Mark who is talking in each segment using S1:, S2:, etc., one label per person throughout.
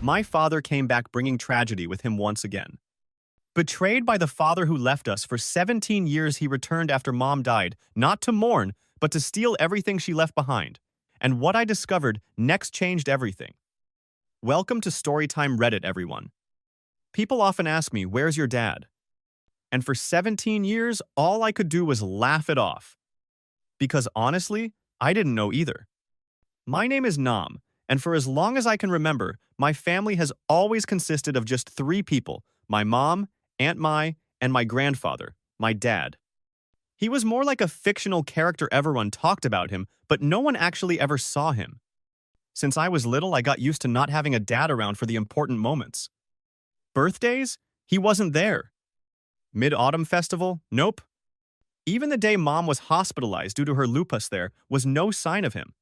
S1: My father came back bringing tragedy with him once again. Betrayed by the father who left us for 17 years, he returned after mom died, not to mourn, but to steal everything she left behind. And what I discovered next changed everything. Welcome to Storytime Reddit, everyone. People often ask me, where's your dad? And for 17 years, all I could do was laugh it off. Because honestly, I didn't know either. My name is Nam, and for as long as I can remember, my family has always consisted of just 3 people: my mom, Aunt Mai, and my grandfather, my dad. He was more like a fictional character. Everyone talked about him, but no one actually ever saw him. Since I was little, I got used to not having a dad around for the important moments. Birthdays? He wasn't there. Mid-Autumn Festival? Nope. Even the day mom was hospitalized due to her lupus, there was no sign of him.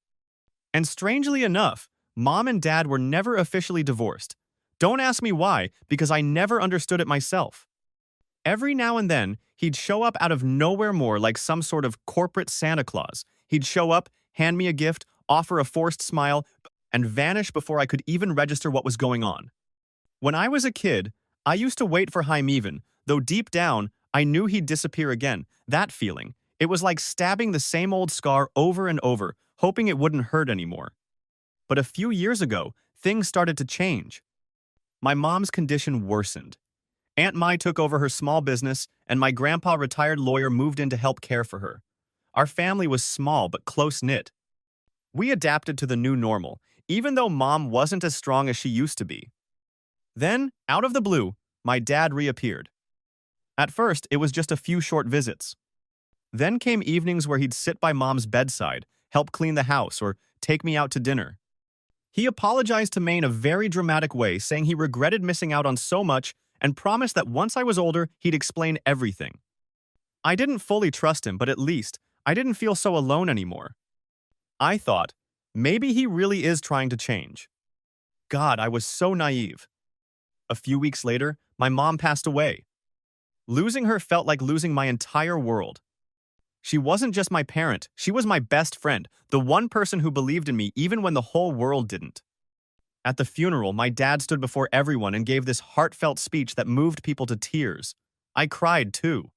S1: And strangely enough, mom and dad were never officially divorced. Don't ask me why, because I never understood it myself. Every now and then, he'd show up out of nowhere, more like some sort of corporate Santa Claus. He'd show up, hand me a gift, offer a forced smile, and vanish before I could even register what was going on. When I was a kid, I used to wait for him even, though deep down, I knew he'd disappear again. That feeling, it was like stabbing the same old scar over and over, hoping it wouldn't hurt anymore. But a few years ago, things started to change. My mom's condition worsened. Aunt Mai took over her small business, and my grandpa, retired lawyer, moved in to help care for her. Our family was small but close-knit. We adapted to the new normal, even though mom wasn't as strong as she used to be. Then, out of the blue, my dad reappeared. At first, it was just a few short visits. Then came evenings where he'd sit by mom's bedside, help clean the house, or take me out to dinner. He apologized to me in a very dramatic way, saying he regretted missing out on so much and promised that once I was older, he'd explain everything. I didn't fully trust him, but at least I didn't feel so alone anymore. I thought, maybe he really is trying to change. God, I was so naive. A few weeks later, my mom passed away. Losing her felt like losing my entire world. She wasn't just my parent, she was my best friend, the one person who believed in me even when the whole world didn't. At the funeral, my dad stood before everyone and gave this heartfelt speech that moved people to tears. I cried too.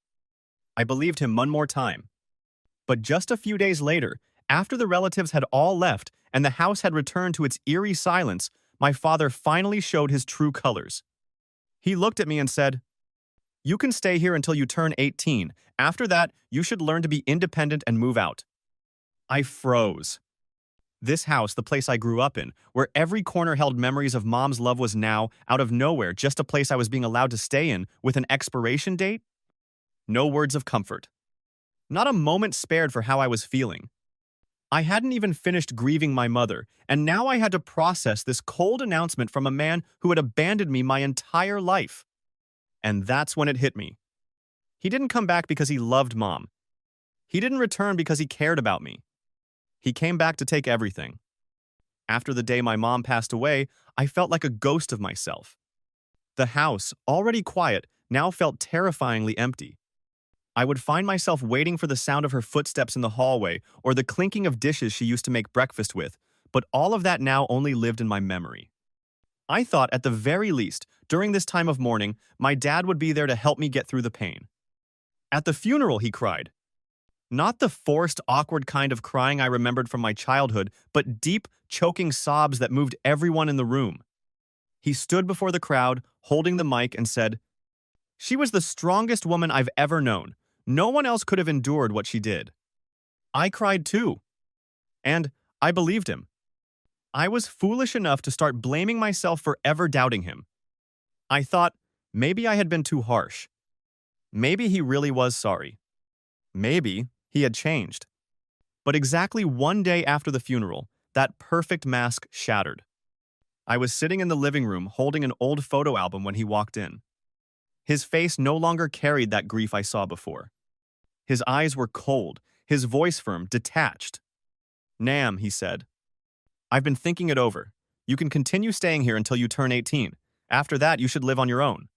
S1: I believed him one more time. But just a few days later, after the relatives had all left and the house had returned to its eerie silence, my father finally showed his true colors. He looked at me and said, "You can stay here until you turn 18. After that, you should learn to be independent and move out." I froze. This house, the place I grew up in, where every corner held memories of mom's love, was now, out of nowhere, just a place I was being allowed to stay in with an expiration date? No words of comfort. Not a moment spared for how I was feeling. I hadn't even finished grieving my mother, and now I had to process this cold announcement from a man who had abandoned me my entire life. And that's when it hit me. He didn't come back because he loved mom. He didn't return because he cared about me. He came back to take everything. After the day my mom passed away, I felt like a ghost of myself. The house, already quiet, now felt terrifyingly empty. I would find myself waiting for the sound of her footsteps in the hallway or the clinking of dishes she used to make breakfast with, but all of that now only lived in my memory. I thought, at the very least, during this time of mourning, my dad would be there to help me get through the pain. At the funeral, he cried. Not the forced, awkward kind of crying I remembered from my childhood, but deep, choking sobs that moved everyone in the room. He stood before the crowd, holding the mic, and said, "She was the strongest woman I've ever known. No one else could have endured what she did." I cried too. And I believed him. I was foolish enough to start blaming myself for ever doubting him. I thought, maybe I had been too harsh. Maybe he really was sorry. Maybe he had changed. But exactly one day after the funeral, that perfect mask shattered. I was sitting in the living room holding an old photo album when he walked in. His face no longer carried that grief I saw before. His eyes were cold, his voice firm, detached. "Nam," he said, "I've been thinking it over. You can continue staying here until you turn 18. After that, you should live on your own."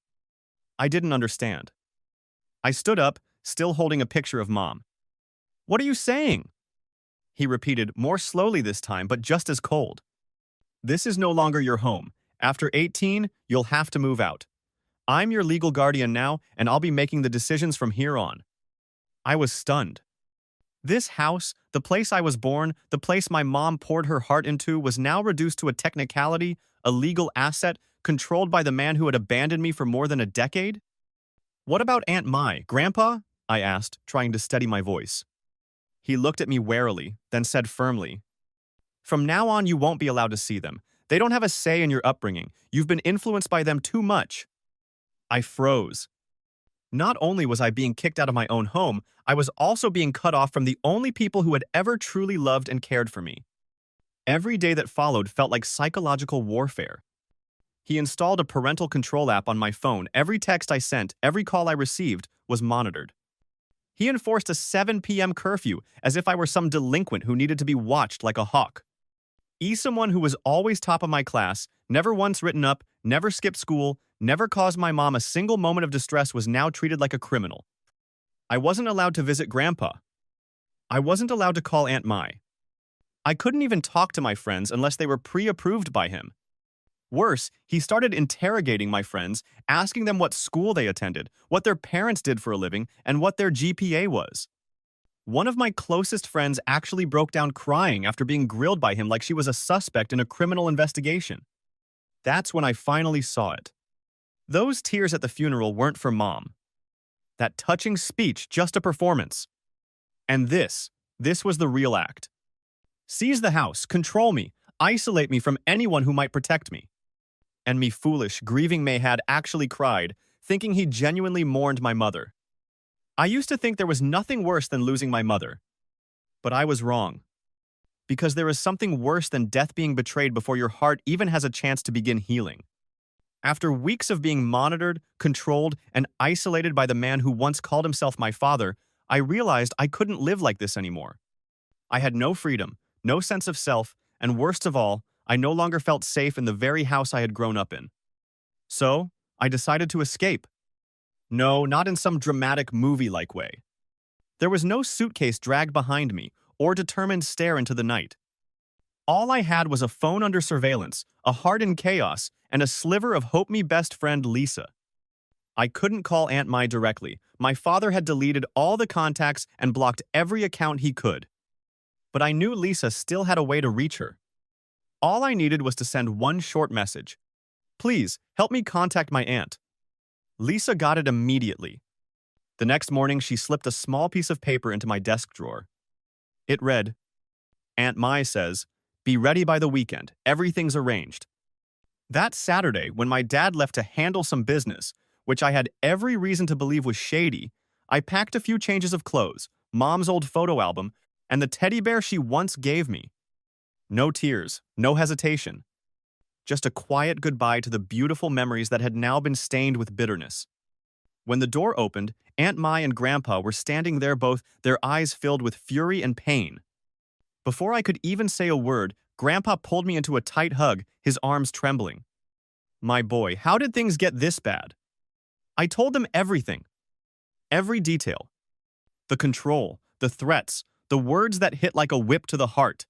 S1: I didn't understand. I stood up, still holding a picture of mom. "What are you saying?" He repeated, more slowly this time, but just as cold. "This is no longer your home, After 18, you'll have to move out. I'm your legal guardian now, and I'll be making the decisions from here on. I was stunned. This house, the place I was born, the place my mom poured her heart into, was now reduced to a technicality, a legal asset, controlled by the man who had abandoned me for more than a decade? What about Aunt Mai, Grandpa? I asked, trying to steady my voice. He looked at me warily, then said firmly, "From now on, you won't be allowed to see them. They don't have a say in your upbringing. You've been influenced by them too much." I froze. Not only was I being kicked out of my own home, I was also being cut off from the only people who had ever truly loved and cared for me. Every day that followed felt like psychological warfare. He installed a parental control app on my phone. Every text I sent, every call I received, was monitored. He enforced a 7 p.m. curfew as if I were some delinquent who needed to be watched like a hawk. Someone who was always top of my class, never once written up, never skipped school, never caused my mom a single moment of distress, was now treated like a criminal. I wasn't allowed to visit Grandpa. I wasn't allowed to call Aunt Mai. I couldn't even talk to my friends unless they were pre-approved by him. Worse, he started interrogating my friends, asking them what school they attended, what their parents did for a living, and what their GPA was. One of my closest friends actually broke down crying after being grilled by him like she was a suspect in a criminal investigation. That's when I finally saw it. Those tears at the funeral weren't for Mom. That touching speech, just a performance. And this was the real act. Seize the house, control me, isolate me from anyone who might protect me. And me foolish, grieving Mayhad actually cried, thinking he genuinely mourned my mother. I used to think there was nothing worse than losing my mother. But I was wrong. Because there is something worse than death being betrayed before your heart even has a chance to begin healing. After weeks of being monitored, controlled, and isolated by the man who once called himself my father, I realized I couldn't live like this anymore. I had no freedom, no sense of self, and worst of all, I no longer felt safe in the very house I had grown up in. So, I decided to escape. No, not in some dramatic movie-like way. There was no suitcase dragged behind me or determined stare into the night. All I had was a phone under surveillance, a heart in chaos, and a sliver of hope me best friend Lisa. I couldn't call Aunt Mai directly. My father had deleted all the contacts and blocked every account he could. But I knew Lisa still had a way to reach her. All I needed was to send one short message. "Please, help me contact my aunt." Lisa got it immediately. The next morning, she slipped a small piece of paper into my desk drawer. It read, "Aunt Mai says, be ready by the weekend. Everything's arranged." That Saturday, when my dad left to handle some business, which I had every reason to believe was shady, I packed a few changes of clothes, Mom's old photo album, and the teddy bear she once gave me. No tears, no hesitation. Just a quiet goodbye to the beautiful memories that had now been stained with bitterness. When the door opened, Aunt Mai and Grandpa were standing there, both their eyes filled with fury and pain. Before I could even say a word, Grandpa pulled me into a tight hug, his arms trembling. "My boy, how did things get this bad?" I told them everything. Every detail. The control, the threats, the words that hit like a whip to the heart.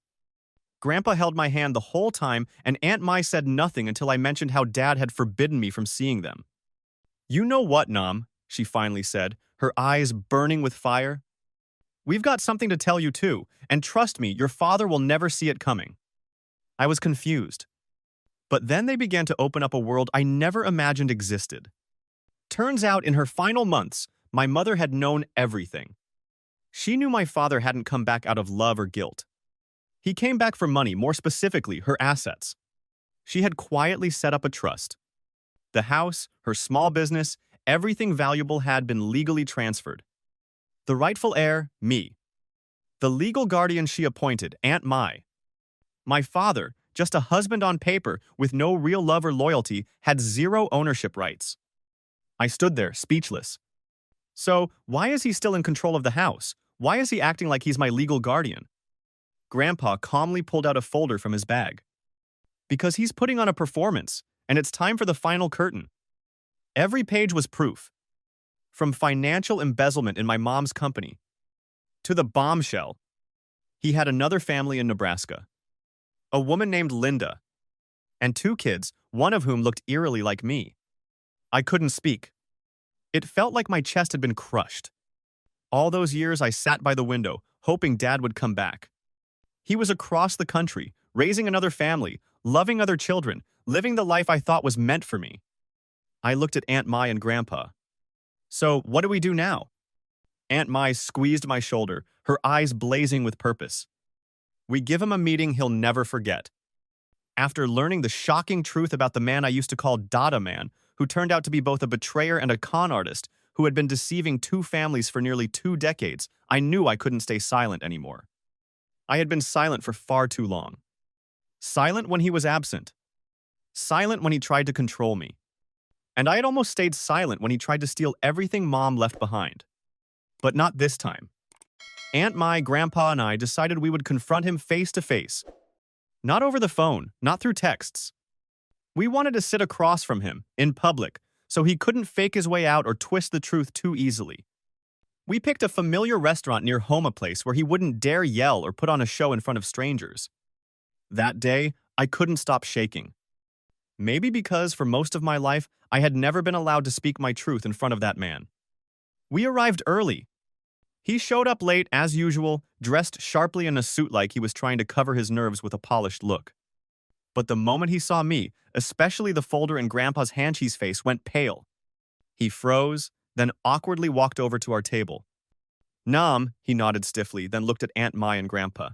S1: Grandpa held my hand the whole time, and Aunt Mai said nothing until I mentioned how Dad had forbidden me from seeing them. "You know what, Nam?" she finally said, her eyes burning with fire. "We've got something to tell you too, and trust me, your father will never see it coming." I was confused. But then they began to open up a world I never imagined existed. Turns out, in her final months, my mother had known everything. She knew my father hadn't come back out of love or guilt. He came back for money, more specifically, her assets. She had quietly set up a trust. The house, her small business, everything valuable had been legally transferred. The rightful heir, me. The legal guardian she appointed, Aunt Mai. My father, just a husband on paper with no real love or loyalty, had zero ownership rights. I stood there, speechless. So, why is he still in control of the house? Why is he acting like he's my legal guardian? Grandpa calmly pulled out a folder from his bag. Because he's putting on a performance, and it's time for the final curtain. Every page was proof. From financial embezzlement in my mom's company to the bombshell. He had another family in Nebraska. A woman named Linda. and 2 kids, one of whom looked eerily like me. I couldn't speak. It felt like my chest had been crushed. All those years I sat by the window, hoping Dad would come back. He was across the country, raising another family, loving other children, living the life I thought was meant for me. I looked at Aunt Mai and Grandpa. So, what do we do now? Aunt Mai squeezed my shoulder, her eyes blazing with purpose. We give him a meeting he'll never forget. After learning the shocking truth about the man I used to call Dada Man, who turned out to be both a betrayer and a con artist, who had been deceiving 2 families for nearly 2 decades, I knew I couldn't stay silent anymore. I had been silent for far too long. Silent when he was absent. Silent when he tried to control me. And I had almost stayed silent when he tried to steal everything Mom left behind. But not this time. Aunt Mai, Grandpa, and I decided we would confront him face to face. Not over the phone, not through texts. We wanted to sit across from him, in public, so he couldn't fake his way out or twist the truth too easily. We picked a familiar restaurant near home, a place where he wouldn't dare yell or put on a show in front of strangers. That day, I couldn't stop shaking. Maybe because for most of my life, I had never been allowed to speak my truth in front of that man. We arrived early. He showed up late, as usual, dressed sharply in a suit like he was trying to cover his nerves with a polished look. But the moment he saw me, especially the folder in Grandpa's hand, his face went pale. He froze, then awkwardly walked over to our table. "Nam," he nodded stiffly, then looked at Aunt Mai and Grandpa.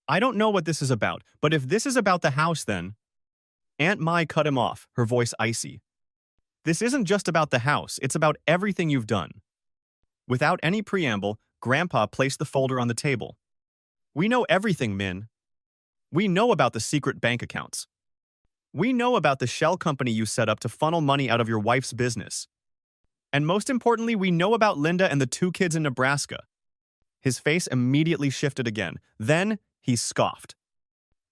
S1: "I don't know what this is about, but if this is about the house, then—" Aunt Mai cut him off, her voice icy. "This isn't just about the house, it's about everything you've done." Without any preamble, Grandpa placed the folder on the table. "We know everything, Min. We know about the secret bank accounts. We know about the shell company you set up to funnel money out of your wife's business. And most importantly, we know about Linda and the 2 kids in Nebraska." His face immediately shifted again. Then he scoffed.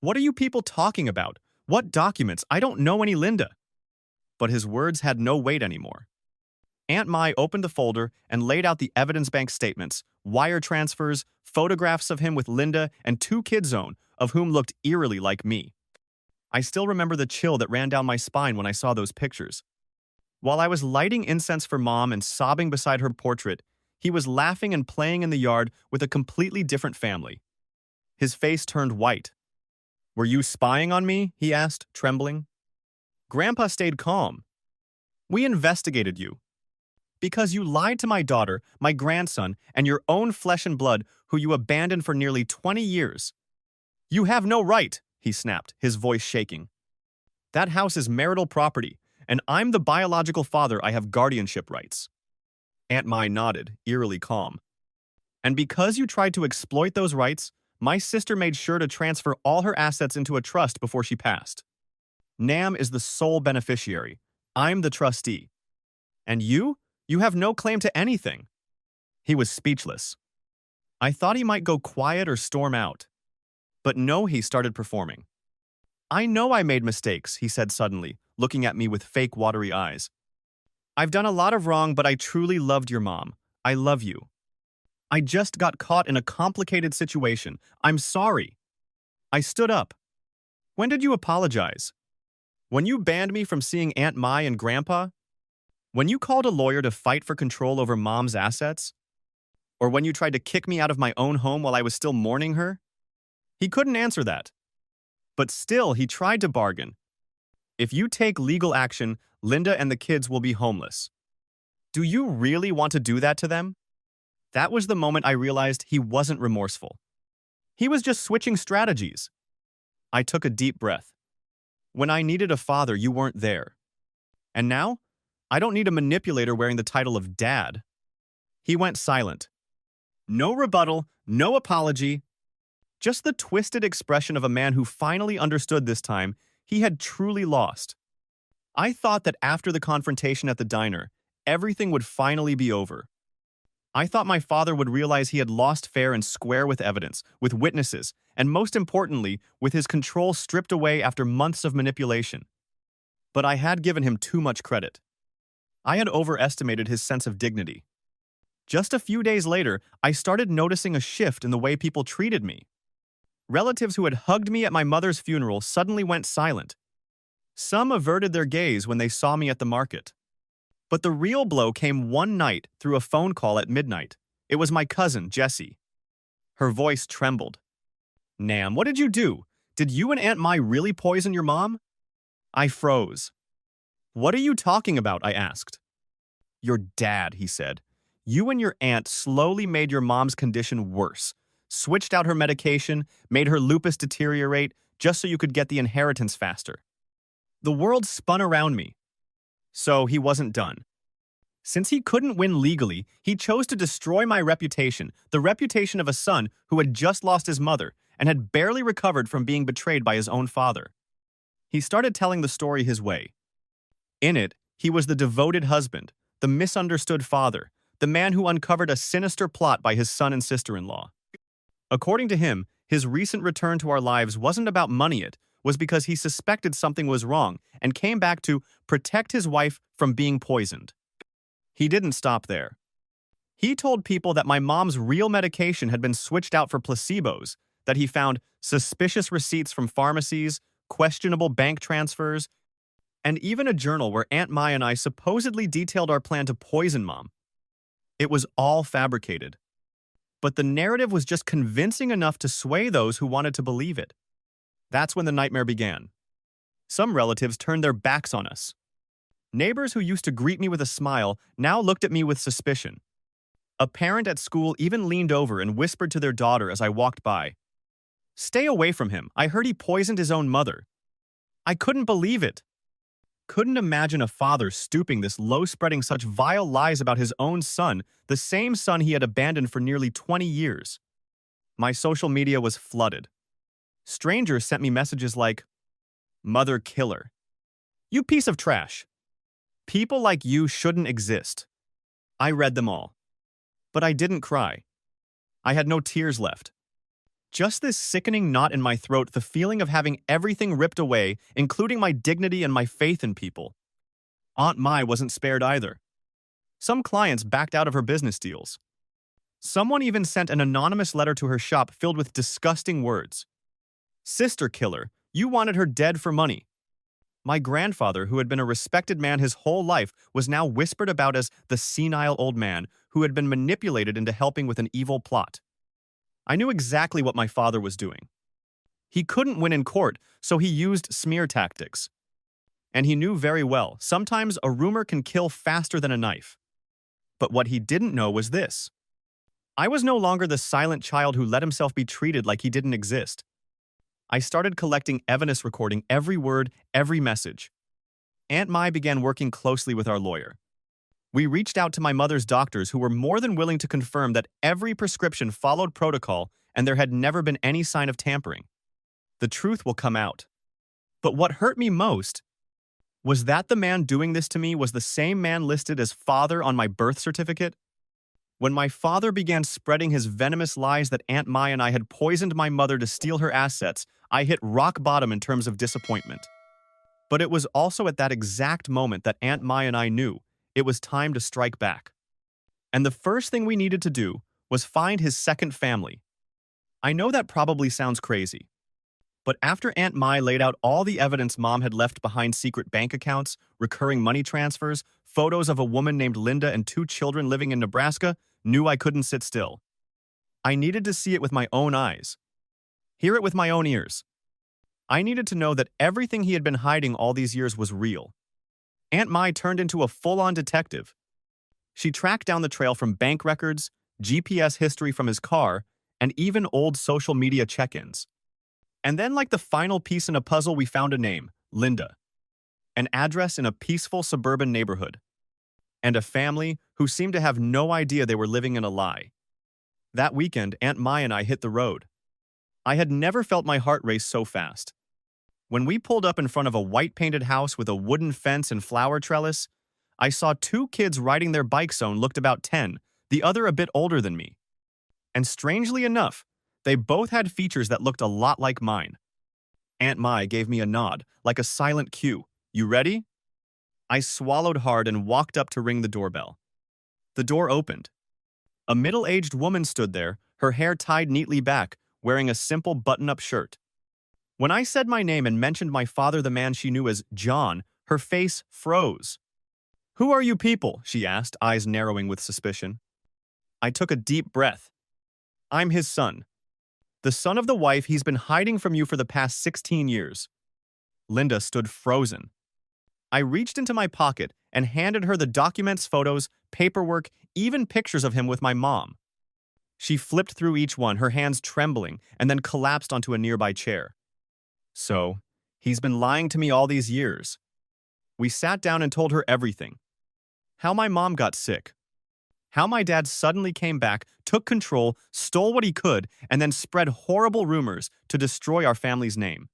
S1: "What are you people talking about? What documents? I don't know any Linda." But his words had no weight anymore. Aunt Mai opened the folder and laid out the evidence bank statements, wire transfers, photographs of him with Linda and 2 kids' own, of whom looked eerily like me. I still remember the chill that ran down my spine when I saw those pictures. While I was lighting incense for Mom and sobbing beside her portrait, he was laughing and playing in the yard with a completely different family. His face turned white. "Were you spying on me?" he asked, trembling. Grandpa stayed calm. "We investigated you. Because you lied to my daughter, my grandson, and your own flesh and blood, who you abandoned for nearly 20 years. You have no right," he snapped, his voice shaking. "That house is marital property, and I'm the biological father. I have guardianship rights." Aunt Mai nodded, eerily calm. "And because you tried to exploit those rights, my sister made sure to transfer all her assets into a trust before she passed. Nam is the sole beneficiary. I'm the trustee. And you have no claim to anything." He was speechless. I thought he might go quiet or storm out. But no, he started performing. "I know I made mistakes," he said suddenly, looking at me with fake watery eyes. "I've done a lot of wrong, but I truly loved your mom. I love you. I just got caught in a complicated situation. I'm sorry." I stood up. "When did you apologize? When you banned me from seeing Aunt Mai and Grandpa? When you called a lawyer to fight for control over Mom's assets? Or when you tried to kick me out of my own home while I was still mourning her?" He couldn't answer that. But still, he tried to bargain. "If you take legal action, Linda and the kids will be homeless. Do you really want to do that to them?" That was the moment I realized he wasn't remorseful. He was just switching strategies. I took a deep breath. When I needed a father, you weren't there. And now, I don't need a manipulator wearing the title of Dad. He went silent. No rebuttal, no apology. Just the twisted expression of a man who finally understood this time he had truly lost. I thought that after the confrontation at the diner, everything would finally be over. I thought my father would realize he had lost fair and square with evidence, with witnesses, and most importantly, with his control stripped away after months of manipulation. But I had given him too much credit. I had overestimated his sense of dignity. Just a few days later, I started noticing a shift in the way people treated me. Relatives who had hugged me at my mother's funeral suddenly went silent. Some averted their gaze when they saw me at the market. But the real blow came one night through a phone call at midnight. It was my cousin, Jessie. Her voice trembled. "Nam, what did you do? Did you and Aunt Mai really poison your mom?" I froze. "What are you talking about?" I asked. "Your dad," he said. "You and your aunt slowly made your mom's condition worse. Switched out her medication, made her lupus deteriorate, just so you could get the inheritance faster." The world spun around me. So he wasn't done. Since he couldn't win legally, he chose to destroy my reputation, the reputation of a son who had just lost his mother and had barely recovered from being betrayed by his own father. He started telling the story his way. In it, he was the devoted husband, the misunderstood father, the man who uncovered a sinister plot by his son and sister-in-law. According to him, his recent return to our lives wasn't about money, it was because he suspected something was wrong and came back to protect his wife from being poisoned. He didn't stop there. He told people that my mom's real medication had been switched out for placebos, that he found suspicious receipts from pharmacies, questionable bank transfers, and even a journal where Aunt Mai and I supposedly detailed our plan to poison Mom. It was all fabricated. But the narrative was just convincing enough to sway those who wanted to believe it. That's when the nightmare began. Some relatives turned their backs on us. Neighbors who used to greet me with a smile now looked at me with suspicion. A parent at school even leaned over and whispered to their daughter as I walked by, "Stay away from him. I heard he poisoned his own mother." I couldn't believe it. Couldn't imagine a father stooping this low, spreading such vile lies about his own son, the same son he had abandoned for nearly 20 years. My social media was flooded. Strangers sent me messages like, "Mother killer. You piece of trash. People like you shouldn't exist." I read them all. But I didn't cry. I had no tears left. Just this sickening knot in my throat, the feeling of having everything ripped away, including my dignity and my faith in people. Aunt Mai wasn't spared either. Some clients backed out of her business deals. Someone even sent an anonymous letter to her shop filled with disgusting words. "Sister killer, you wanted her dead for money." My grandfather, who had been a respected man his whole life, was now whispered about as the senile old man who had been manipulated into helping with an evil plot. I knew exactly what my father was doing. He couldn't win in court, so he used smear tactics. And he knew very well, sometimes a rumor can kill faster than a knife. But what he didn't know was this. I was no longer the silent child who let himself be treated like he didn't exist. I started collecting evidence, recording every word, every message. Aunt Mai began working closely with our lawyer. We reached out to my mother's doctors, who were more than willing to confirm that every prescription followed protocol and there had never been any sign of tampering. The truth will come out. But what hurt me most was that the man doing this to me was the same man listed as father on my birth certificate. When my father began spreading his venomous lies that Aunt Mai and I had poisoned my mother to steal her assets, I hit rock bottom in terms of disappointment. But it was also at that exact moment that Aunt Mai and I knew it was time to strike back. And the first thing we needed to do was find his second family. I know that probably sounds crazy. But after Aunt Mai laid out all the evidence Mom had left behind, secret bank accounts, recurring money transfers, photos of a woman named Linda and 2 children living in Nebraska, knew I couldn't sit still. I needed to see it with my own eyes. Hear it with my own ears. I needed to know that everything he had been hiding all these years was real. Aunt Mai turned into a full-on detective. She tracked down the trail from bank records, GPS history from his car, and even old social media check-ins. And then, like the final piece in a puzzle, we found a name, Linda. An address in a peaceful suburban neighborhood. And a family who seemed to have no idea they were living in a lie. That weekend, Aunt Mai and I hit the road. I had never felt my heart race so fast. When we pulled up in front of a white-painted house with a wooden fence and flower trellis, I saw 2 kids riding their bikes. One looked about 10, the other a bit older than me. And strangely enough, they both had features that looked a lot like mine. Aunt Mai gave me a nod, like a silent cue. "You ready?" I swallowed hard and walked up to ring the doorbell. The door opened. A middle-aged woman stood there, her hair tied neatly back, wearing a simple button-up shirt. When I said my name and mentioned my father, the man she knew as John, her face froze. "Who are you people?" she asked, eyes narrowing with suspicion. I took a deep breath. "I'm his son. The son of the wife he's been hiding from you for the past 16 years. Linda stood frozen. I reached into my pocket and handed her the documents, photos, paperwork, even pictures of him with my mom. She flipped through each one, her hands trembling, and then collapsed onto a nearby chair. "So, he's been lying to me all these years." We sat down and told her everything. How my mom got sick. How my dad suddenly came back, took control, stole what he could, and then spread horrible rumors to destroy our family's name.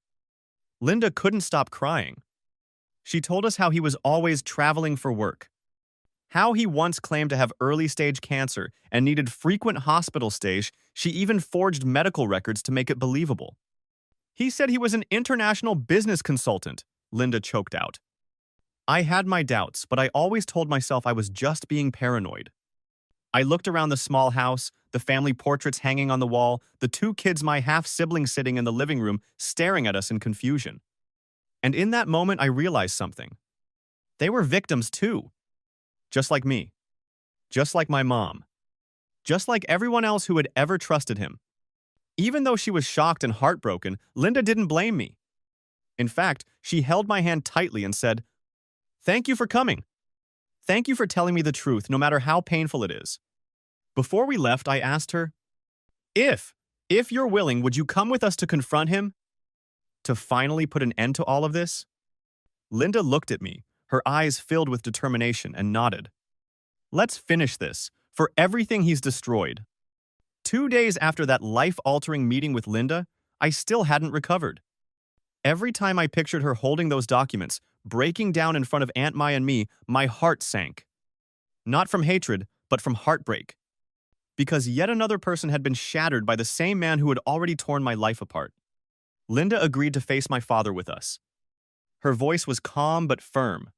S1: Linda couldn't stop crying. She told us how he was always traveling for work. How he once claimed to have early-stage cancer and needed frequent hospital stays. She even forged medical records to make it believable. He said he was an international business consultant, Linda choked out. I had my doubts, but I always told myself I was just being paranoid. I looked around the small house, the family portraits hanging on the wall, the two kids, my half-siblings sitting in the living room, staring at us in confusion. And in that moment, I realized something. They were victims too. Just like me. Just like my mom. Just like everyone else who had ever trusted him. Even though she was shocked and heartbroken, Linda didn't blame me. In fact, she held my hand tightly and said, "Thank you for coming. Thank you for telling me the truth, no matter how painful it is." Before we left, I asked her, If you're willing, would you come with us to confront him? To finally put an end to all of this?" Linda looked at me, her eyes filled with determination, and nodded. "Let's finish this, for everything he's destroyed." 2 days after that life-altering meeting with Linda, I still hadn't recovered. Every time I pictured her holding those documents, breaking down in front of Aunt Mai and me, my heart sank. Not from hatred, but from heartbreak. Because yet another person had been shattered by the same man who had already torn my life apart. Linda agreed to face my father with us. Her voice was calm but firm.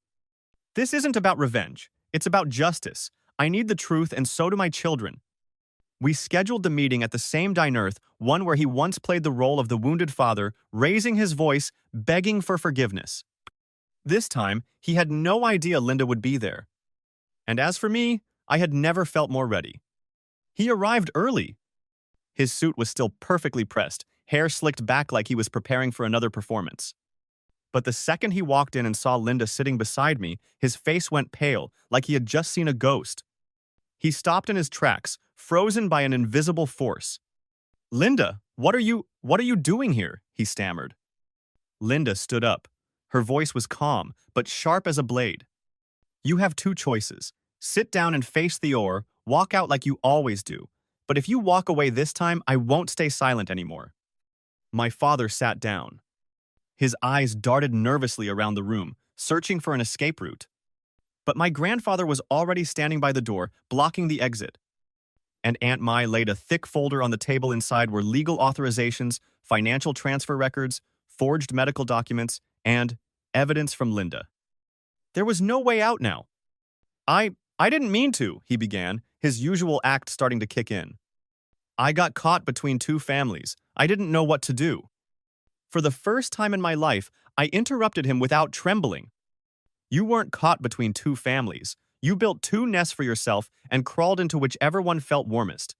S1: "This isn't about revenge. It's about justice. I need the truth, and so do my children." We scheduled the meeting at the same diner, one where he once played the role of the wounded father, raising his voice, begging for forgiveness. This time, he had no idea Linda would be there. And as for me, I had never felt more ready. He arrived early. His suit was still perfectly pressed, hair slicked back like he was preparing for another performance. But the second he walked in and saw Linda sitting beside me, his face went pale, like he had just seen a ghost. He stopped in his tracks, frozen by an invisible force. "Linda, what are you doing here?" he stammered. Linda stood up. Her voice was calm, but sharp as a blade. "You have two choices. Sit down and face the or walk out like you always do. But if you walk away this time, I won't stay silent anymore." My father sat down. His eyes darted nervously around the room, searching for an escape route. But my grandfather was already standing by the door, blocking the exit. And Aunt Mai laid a thick folder on the table. Inside were legal authorizations, financial transfer records, forged medical documents, and evidence from Linda. There was no way out now. I didn't mean to," he began, his usual act starting to kick in. "I got caught between two families. I didn't know what to do." For the first time in my life, I interrupted him without trembling. "You weren't caught between two families. You built two nests for yourself and crawled into whichever one felt warmest.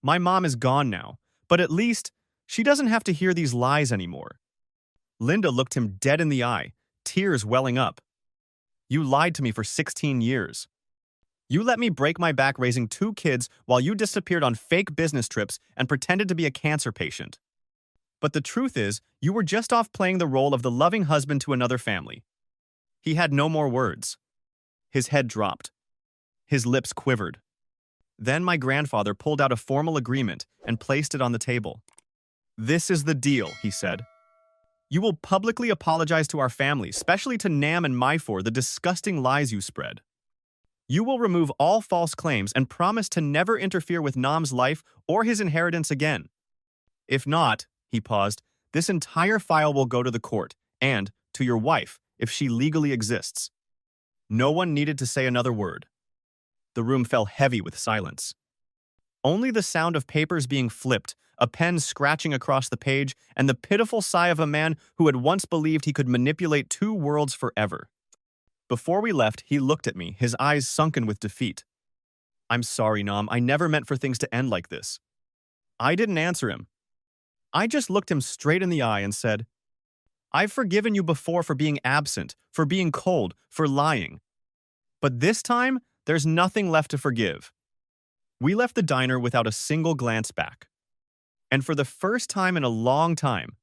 S1: My mom is gone now, but at least she doesn't have to hear these lies anymore." Linda looked him dead in the eye, tears welling up. "You lied to me for 16 years. You let me break my back raising two kids while you disappeared on fake business trips and pretended to be a cancer patient. But the truth is, you were just off playing the role of the loving husband to another family." He had no more words. His head dropped. His lips quivered. Then my grandfather pulled out a formal agreement and placed it on the table. "This is the deal," he said. "You will publicly apologize to our family, especially to Nam and Mai, for the disgusting lies you spread. You will remove all false claims and promise to never interfere with Nam's life or his inheritance again. If not," he paused, "this entire file will go to the court and to your wife, if she legally exists." No one needed to say another word. The room fell heavy with silence. Only the sound of papers being flipped, a pen scratching across the page, and the pitiful sigh of a man who had once believed he could manipulate two worlds forever. Before we left, he looked at me, his eyes sunken with defeat. "I'm sorry, Nam. I never meant for things to end like this." I didn't answer him. I just looked him straight in the eye and said, "I've forgiven you before for being absent, for being cold, for lying. But this time, there's nothing left to forgive." We left the diner without a single glance back. And for the first time in a long time,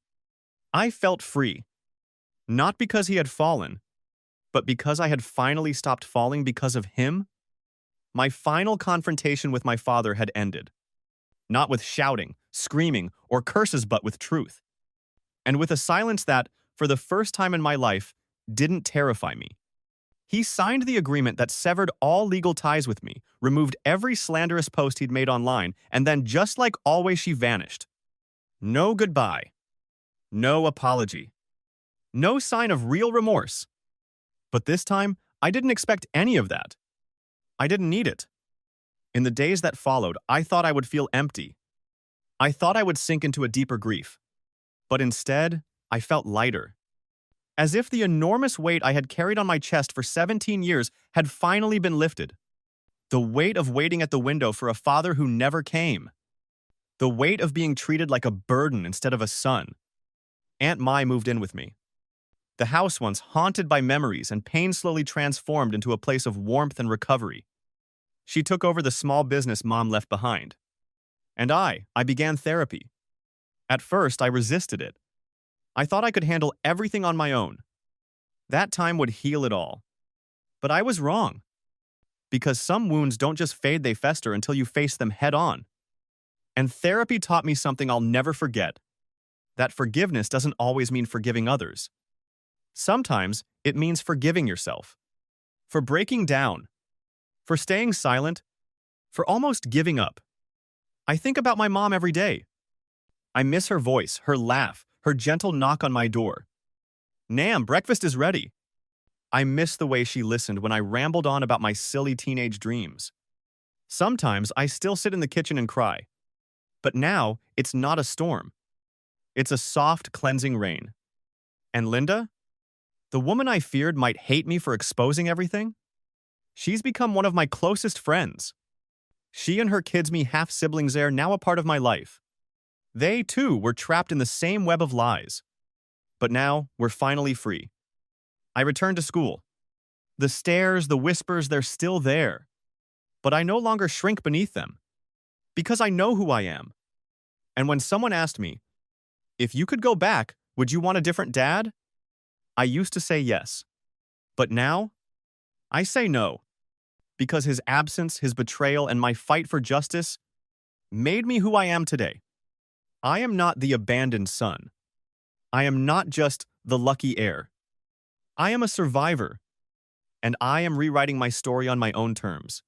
S1: I felt free. Not because he had fallen, but because I had finally stopped falling because of him. My final confrontation with my father had ended. Not with shouting, screaming, or curses, but with truth. And with a silence that, for the first time in my life, didn't terrify me. He signed the agreement that severed all legal ties with me, removed every slanderous post he'd made online, and then, just like always, she vanished. No goodbye. No apology. No sign of real remorse. But this time, I didn't expect any of that. I didn't need it. In the days that followed, I thought I would feel empty. I thought I would sink into a deeper grief. But instead, I felt lighter. As if the enormous weight I had carried on my chest for 17 years had finally been lifted. The weight of waiting at the window for a father who never came. The weight of being treated like a burden instead of a son. Aunt Mai moved in with me. The house, once haunted by memories and pain, slowly transformed into a place of warmth and recovery. She took over the small business Mom left behind. And I began therapy. At first, I resisted it. I thought I could handle everything on my own. That time would heal it all. But I was wrong. Because some wounds don't just fade, they fester until you face them head on. And therapy taught me something I'll never forget. That forgiveness doesn't always mean forgiving others. Sometimes it means forgiving yourself. For breaking down. For staying silent. For almost giving up. I think about my mom every day. I miss her voice, her laugh, her gentle knock on my door. "Nam, breakfast is ready." I miss the way she listened when I rambled on about my silly teenage dreams. Sometimes I still sit in the kitchen and cry. But now, it's not a storm. It's a soft, cleansing rain. And Linda? The woman I feared might hate me for exposing everything? She's become one of my closest friends. She and her kids, me half-siblings, are now a part of my life. They, too, were trapped in the same web of lies. But now, we're finally free. I return to school. The stares, the whispers, they're still there. But I no longer shrink beneath them. Because I know who I am. And when someone asked me, "If you could go back, would you want a different dad?" I used to say yes. But now, I say no. Because his absence, his betrayal, and my fight for justice made me who I am today. I am not the abandoned son. I am not just the lucky heir. I am a survivor. And I am rewriting my story on my own terms.